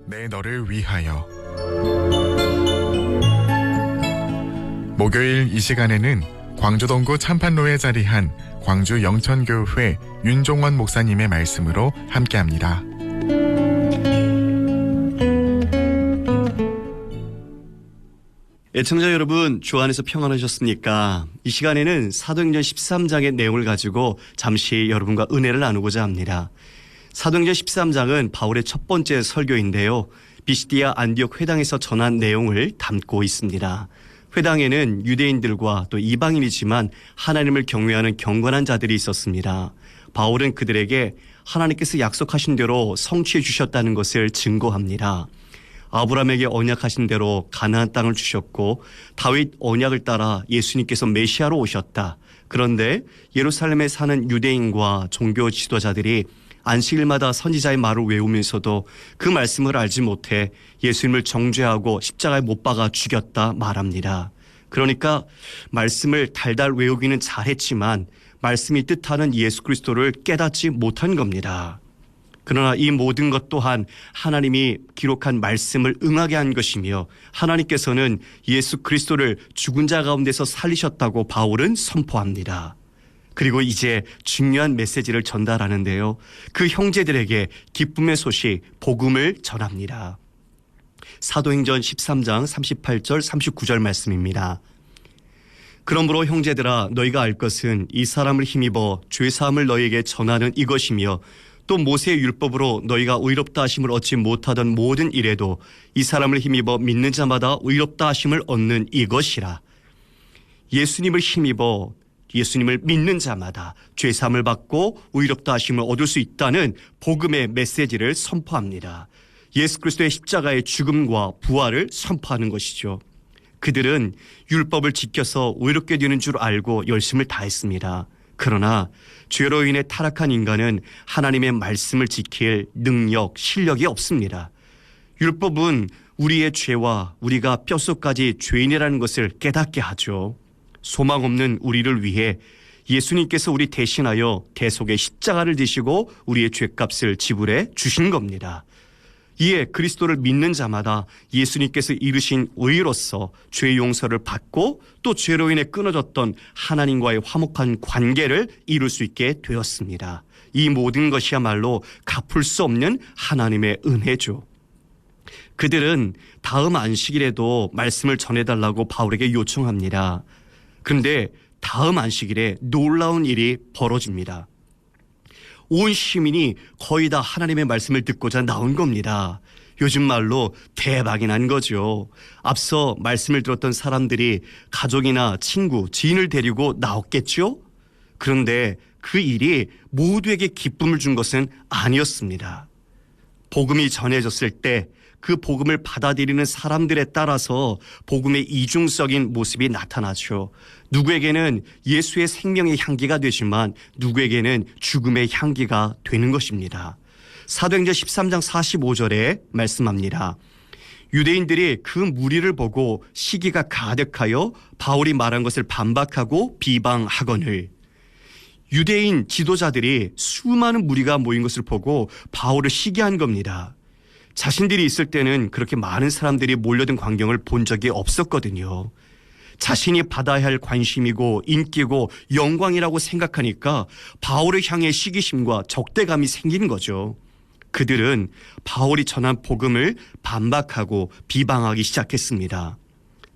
내 너를 위하여. 목요일 이 시간에는 광주동구 참판로에 자리한 광주 영천교회 윤종원 목사님의 말씀으로 함께합니다. 애청자 여러분, 주 안에서 평안하셨습니까? 이 시간에는 사도행전 13장의 내용을 가지고 잠시 여러분과 은혜를 나누고자 합니다. 사도행전 13장은 바울의 첫 번째 설교인데요. 비시디아 안디옥 회당에서 전한 내용을 담고 있습니다. 회당에는 유대인들과 또 이방인이지만 하나님을 경외하는 경건한 자들이 있었습니다. 바울은 그들에게 하나님께서 약속하신 대로 성취해 주셨다는 것을 증거합니다. 아브라함에게 언약하신 대로 가나안 땅을 주셨고 다윗 언약을 따라 예수님께서 메시아로 오셨다. 그런데 예루살렘에 사는 유대인과 종교 지도자들이 안식일마다 선지자의 말을 외우면서도 그 말씀을 알지 못해 예수님을 정죄하고 십자가에 못 박아 죽였다 말합니다. 그러니까 말씀을 달달 외우기는 잘했지만 말씀이 뜻하는 예수 그리스도를 깨닫지 못한 겁니다. 그러나 이 모든 것 또한 하나님이 기록한 말씀을 응하게 한 것이며 하나님께서는 예수 그리스도를 죽은 자 가운데서 살리셨다고 바울은 선포합니다. 그리고 이제 중요한 메시지를 전달하는데요. 그 형제들에게 기쁨의 소식, 복음을 전합니다. 사도행전 13장 38절 39절 말씀입니다. 그러므로 형제들아, 너희가 알 것은 이 사람을 힘입어 죄사함을 너희에게 전하는 이것이며 또 모세의 율법으로 너희가 의롭다 하심을 얻지 못하던 모든 일에도 이 사람을 힘입어 믿는 자마다 의롭다 하심을 얻는 이것이라. 예수님을 힘입어 예수님을 믿는 자마다 죄사함을 받고 의롭다 하심을 얻을 수 있다는 복음의 메시지를 선포합니다. 예수 그리스도의 십자가의 죽음과 부활을 선포하는 것이죠. 그들은 율법을 지켜서 의롭게 되는 줄 알고 열심을 다했습니다. 그러나 죄로 인해 타락한 인간은 하나님의 말씀을 지킬 능력, 실력이 없습니다. 율법은 우리의 죄와 우리가 뼛속까지 죄인이라는 것을 깨닫게 하죠. 소망 없는 우리를 위해 예수님께서 우리 대신하여 대속의 십자가를 지시고 우리의 죄값을 지불해 주신 겁니다. 이에 그리스도를 믿는 자마다 예수님께서 이루신 의로서 죄 용서를 받고 또 죄로 인해 끊어졌던 하나님과의 화목한 관계를 이룰 수 있게 되었습니다. 이 모든 것이야말로 갚을 수 없는 하나님의 은혜죠. 그들은 다음 안식일에도 말씀을 전해달라고 바울에게 요청합니다. 그런데 다음 안식일에 놀라운 일이 벌어집니다. 온 시민이 거의 다 하나님의 말씀을 듣고자 나온 겁니다. 요즘 말로 대박이 난 거죠. 앞서 말씀을 들었던 사람들이 가족이나 친구, 지인을 데리고 나왔겠죠? 그런데 그 일이 모두에게 기쁨을 준 것은 아니었습니다. 복음이 전해졌을 때 그 복음을 받아들이는 사람들에 따라서 복음의 이중적인 모습이 나타나죠. 누구에게는 예수의 생명의 향기가 되지만 누구에게는 죽음의 향기가 되는 것입니다. 사도행전 13장 45절에 말씀합니다. 유대인들이 그 무리를 보고 시기가 가득하여 바울이 말한 것을 반박하고 비방하거늘. 유대인 지도자들이 수많은 무리가 모인 것을 보고 바울을 시기한 겁니다. 자신들이 있을 때는 그렇게 많은 사람들이 몰려든 광경을 본 적이 없었거든요. 자신이 받아야 할 관심이고 인기고 영광이라고 생각하니까 바울을 향해 시기심과 적대감이 생기는 거죠. 그들은 바울이 전한 복음을 반박하고 비방하기 시작했습니다.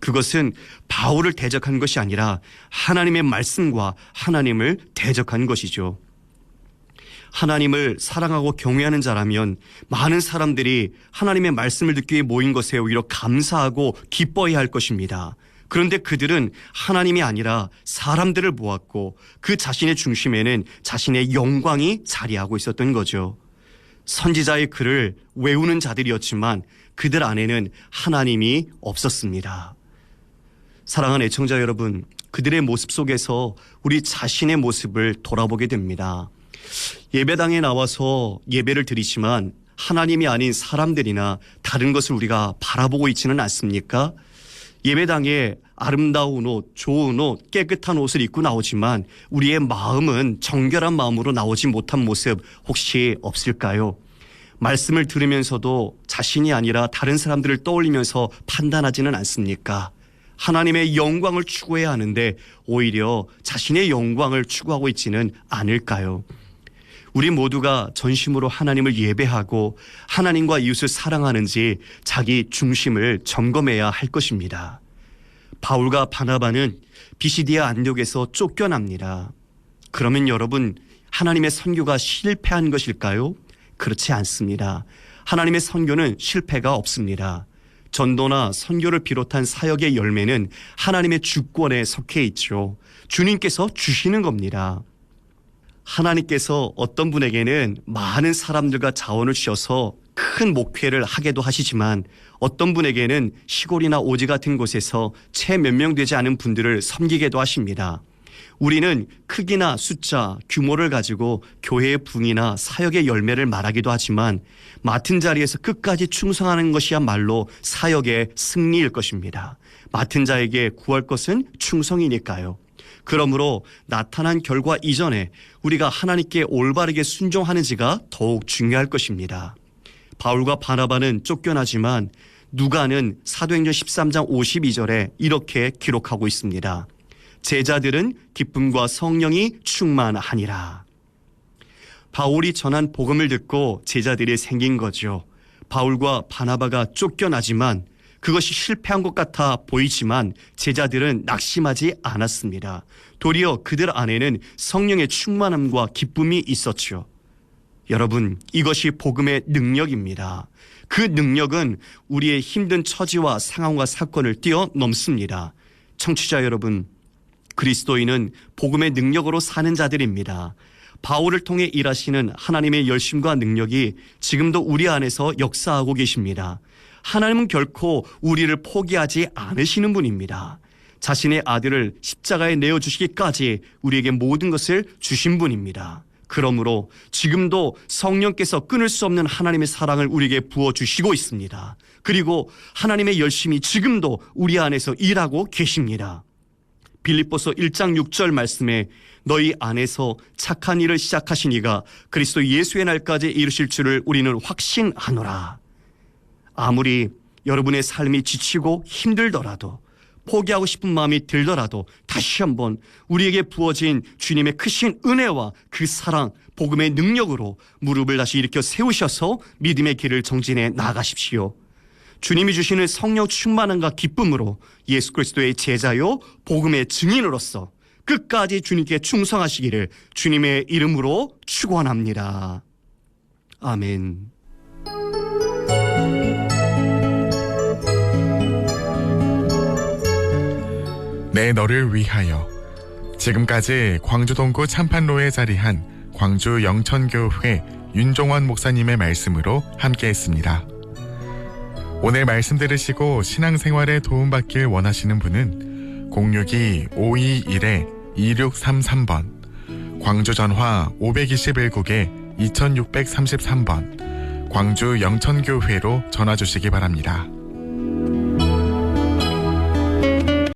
그것은 바울을 대적한 것이 아니라 하나님의 말씀과 하나님을 대적한 것이죠. 하나님을 사랑하고 경외하는 자라면 많은 사람들이 하나님의 말씀을 듣기 위해 모인 것에 오히려 감사하고 기뻐해야 할 것입니다. 그런데 그들은 하나님이 아니라 사람들을 보았고 그 자신의 중심에는 자신의 영광이 자리하고 있었던 거죠. 선지자의 글을 외우는 자들이었지만 그들 안에는 하나님이 없었습니다. 사랑하는 애청자 여러분, 그들의 모습 속에서 우리 자신의 모습을 돌아보게 됩니다. 예배당에 나와서 예배를 드리지만 하나님이 아닌 사람들이나 다른 것을 우리가 바라보고 있지는 않습니까? 예배당에 아름다운 옷, 좋은 옷, 깨끗한 옷을 입고 나오지만 우리의 마음은 정결한 마음으로 나오지 못한 모습 혹시 없을까요? 말씀을 들으면서도 자신이 아니라 다른 사람들을 떠올리면서 판단하지는 않습니까? 하나님의 영광을 추구해야 하는데 오히려 자신의 영광을 추구하고 있지는 않을까요? 우리 모두가 전심으로 하나님을 예배하고 하나님과 이웃을 사랑하는지 자기 중심을 점검해야 할 것입니다. 바울과 바나바는 비시디아 안디옥에서 쫓겨납니다. 그러면 여러분, 하나님의 선교가 실패한 것일까요? 그렇지 않습니다. 하나님의 선교는 실패가 없습니다. 전도나 선교를 비롯한 사역의 열매는 하나님의 주권에 속해 있죠. 주님께서 주시는 겁니다. 하나님께서 어떤 분에게는 많은 사람들과 자원을 주셔서 큰 목회를 하게도 하시지만 어떤 분에게는 시골이나 오지 같은 곳에서 채 몇 명 되지 않은 분들을 섬기게도 하십니다. 우리는 크기나 숫자, 규모를 가지고 교회의 부흥이나 사역의 열매를 말하기도 하지만 맡은 자리에서 끝까지 충성하는 것이야말로 사역의 승리일 것입니다. 맡은 자에게 구할 것은 충성이니까요. 그러므로 나타난 결과 이전에 우리가 하나님께 올바르게 순종하는지가 더욱 중요할 것입니다. 바울과 바나바는 쫓겨나지만 누가는 사도행전 13장 52절에 이렇게 기록하고 있습니다. 제자들은 기쁨과 성령이 충만하니라. 바울이 전한 복음을 듣고 제자들이 생긴 거죠. 바울과 바나바가 쫓겨나지만 그것이 실패한 것 같아 보이지만 제자들은 낙심하지 않았습니다. 도리어 그들 안에는 성령의 충만함과 기쁨이 있었죠. 여러분, 이것이 복음의 능력입니다. 그 능력은 우리의 힘든 처지와 상황과 사건을 뛰어넘습니다. 청취자 여러분, 그리스도인은 복음의 능력으로 사는 자들입니다. 바울을 통해 일하시는 하나님의 열심과 능력이 지금도 우리 안에서 역사하고 계십니다. 하나님은 결코 우리를 포기하지 않으시는 분입니다. 자신의 아들을 십자가에 내어주시기까지 우리에게 모든 것을 주신 분입니다. 그러므로 지금도 성령께서 끊을 수 없는 하나님의 사랑을 우리에게 부어주시고 있습니다. 그리고 하나님의 열심이 지금도 우리 안에서 일하고 계십니다. 빌립보서 1장 6절 말씀에 너희 안에서 착한 일을 시작하신 이가 그리스도 예수의 날까지 이루실 줄을 우리는 확신하노라. 아무리 여러분의 삶이 지치고 힘들더라도 포기하고 싶은 마음이 들더라도 다시 한번 우리에게 부어진 주님의 크신 은혜와 그 사랑, 복음의 능력으로 무릎을 다시 일으켜 세우셔서 믿음의 길을 정진해 나가십시오. 주님이 주시는 성령 충만함과 기쁨으로 예수 그리스도의 제자요 복음의 증인으로서 끝까지 주님께 충성하시기를 주님의 이름으로 축원합니다. 아멘. 내 너를 위하여. 지금까지 광주 동구 참판로에 자리한 광주 영천교회 윤종원 목사님의 말씀으로 함께했습니다. 오늘 말씀 들으시고 신앙생활에 도움받길 원하시는 분은 062-521-2633번, 광주 전화 521국에 2633번, 광주 영천교회로 전화 주시기 바랍니다.